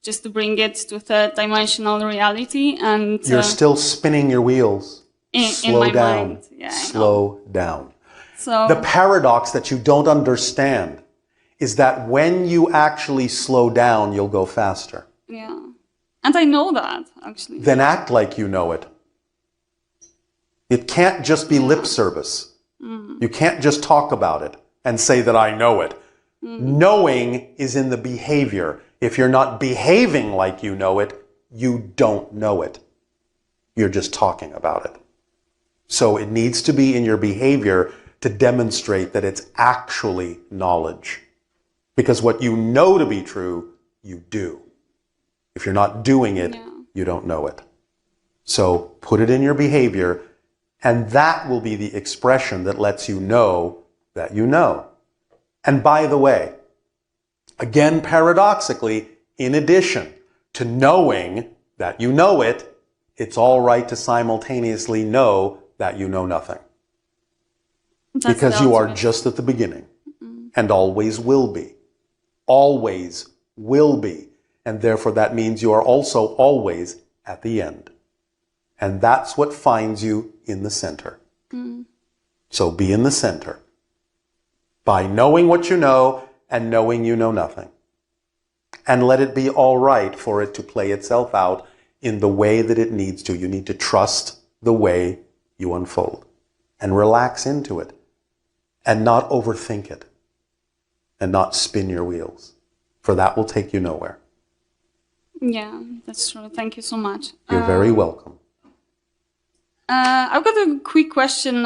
just to bring it to third dimensional reality. And you're still spinning your wheels. in my down. mind. Yeah, Slow down. So the paradox that you don't understand is that when you actually slow down, you'll go faster. Yeah. And I know that, actually. Then act like you know it. It can't just be lip service. You can't just talk about it and say that I know it. Knowing is in the behavior. If you're not behaving like you know it, you don't know it. You're just talking about it. So it needs to be in your behavior to demonstrate that it's actually knowledge. Because what you know to be true, you do. If you're not doing it, you don't know it. So put it in your behavior, and that will be the expression that lets you know that you know. And by the way, again, paradoxically, in addition to knowing that you know it, it's all right to simultaneously know that you know nothing. Because you are just at the beginning and always will be. Always will be. And therefore that means you are also always at the end. And that's what finds you in the center. So be in the center. By knowing what you know and knowing you know nothing. And let it be all right for it to play itself out in the way that it needs to. You need to trust the way you unfold. And relax into it. And not overthink it. And not spin your wheels. For that will take you nowhere. Yeah, that's true. Thank you so much. You're very welcome. I've got a quick question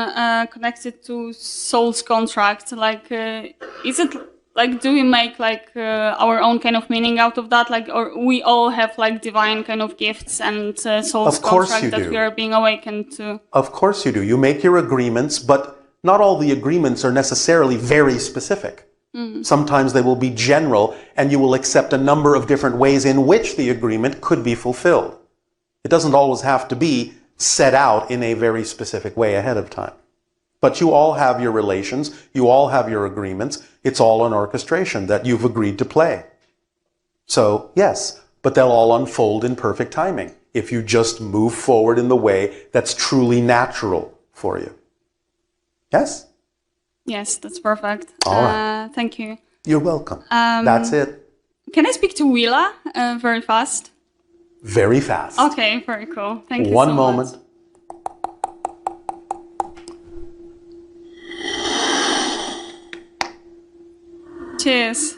connected to soul's contract. Like, is it like, do we make like our own kind of meaning out of that? Like, or we all have like divine kind of gifts and soul's contract that we are being awakened to? Of course you do. You make your agreements, but not all the agreements are necessarily very specific. Sometimes they will be general, and you will accept a number of different ways in which the agreement could be fulfilled. It doesn't always have to be set out in a very specific way ahead of time. But you all have your relations, you all have your agreements, it's all an orchestration that you've agreed to play. So, yes, but they'll all unfold in perfect timing if you just move forward in the way that's truly natural for you. Yes? Yes, that's perfect. All right. Thank you. You're welcome. That's it. Can I speak to Willa very fast? Very fast. Okay, very cool. Thank you so One much. moment. Cheers.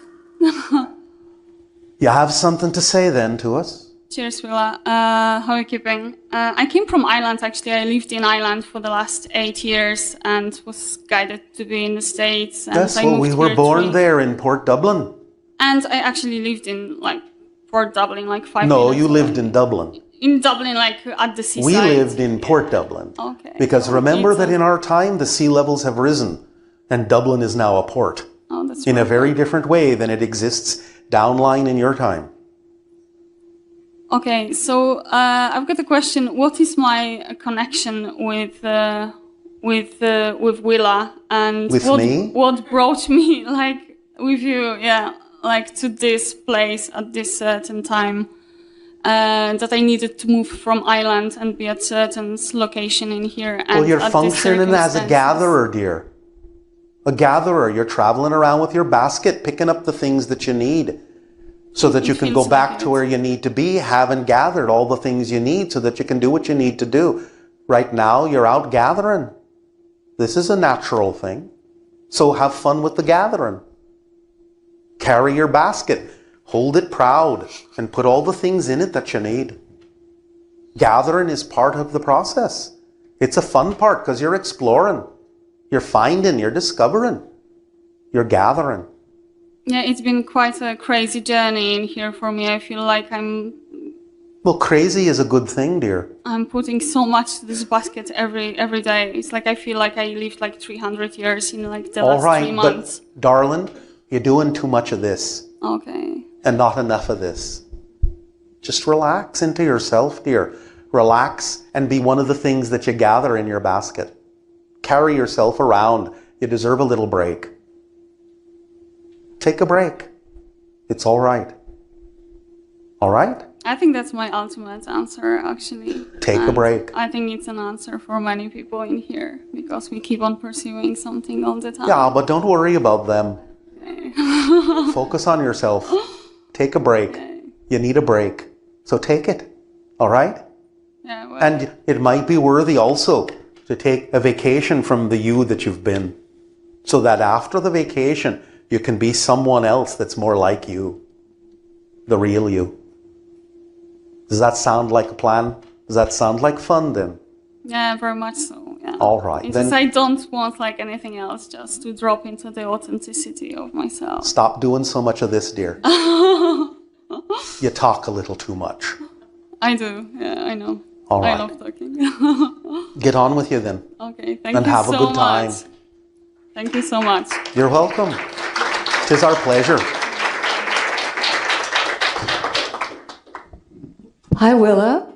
You have something to say then to us? Cheers, Willa. How are you keeping? I came from Ireland, actually. I lived in Ireland for the last 8 years and was guided to be in the States. And Yes, I well, moved we were here born there in Port Dublin. And I actually lived in, like, Port Dublin, like 5 No, minutes you away. lived in Dublin. In Dublin, like, at the seaside. We lived in Port Dublin. Okay. Because remember that in our time, the sea levels have risen, and Dublin is now a port. Oh, that's in a right. very different way than it exists downline in your time. Okay, so I've got a question. What is my connection with Willa, and With what me? what brought me like with you? Yeah, like to this place at this certain time. That I needed to move from Ireland and be at certain location in here. And Well, you're at these functioning as a circumstances. gatherer, dear. A gatherer. You're traveling around with your basket, picking up the things that you need so that you can go feels back like to it. where you need to be, having gathered all the things you need so that you can do what you need to do. Right now, you're out gathering. This is a natural thing. So have fun with the gathering. Carry your basket. Hold it proud and put all the things in it that you need. Gathering is part of the process. It's a fun part because you're exploring. You're finding, you're discovering. You're gathering. Yeah, it's been quite a crazy journey in here for me. I feel like Well, crazy is a good thing, dear. I'm putting so much to this basket every day. It's like I feel like I lived like 300 years in like the All last right, 3 months. but darling, you're doing too much of this Okay. and not enough of this. Just relax into yourself, dear. Relax and be one of the things that you gather in your basket. Carry yourself around. You deserve a little break. Take a break. It's all right. All right? I think that's my ultimate answer, actually. Take a And break. I think it's an answer for many people in here because we keep on pursuing something all the time. Yeah, but don't worry about them. Focus on yourself. Take a break. You need a break. So take it. All right? Yeah, well, And it might be worthy also to take a vacation from the you that you've been, so that after the vacation, you can be someone else that's more like you, the real you. Does that sound like a plan? Does that sound like fun then? yeah, very much so. Yeah. All right, It's then- just I don't want like anything else, just to drop into the authenticity of myself. Stop doing so much of this, dear. You talk a little too much. I do. Yeah, I know. All right. I love talking. Get on with you then. Okay, thank And you have a so good time. much. Thank you so much. You're welcome. 'Tis our pleasure. Hi, Willa.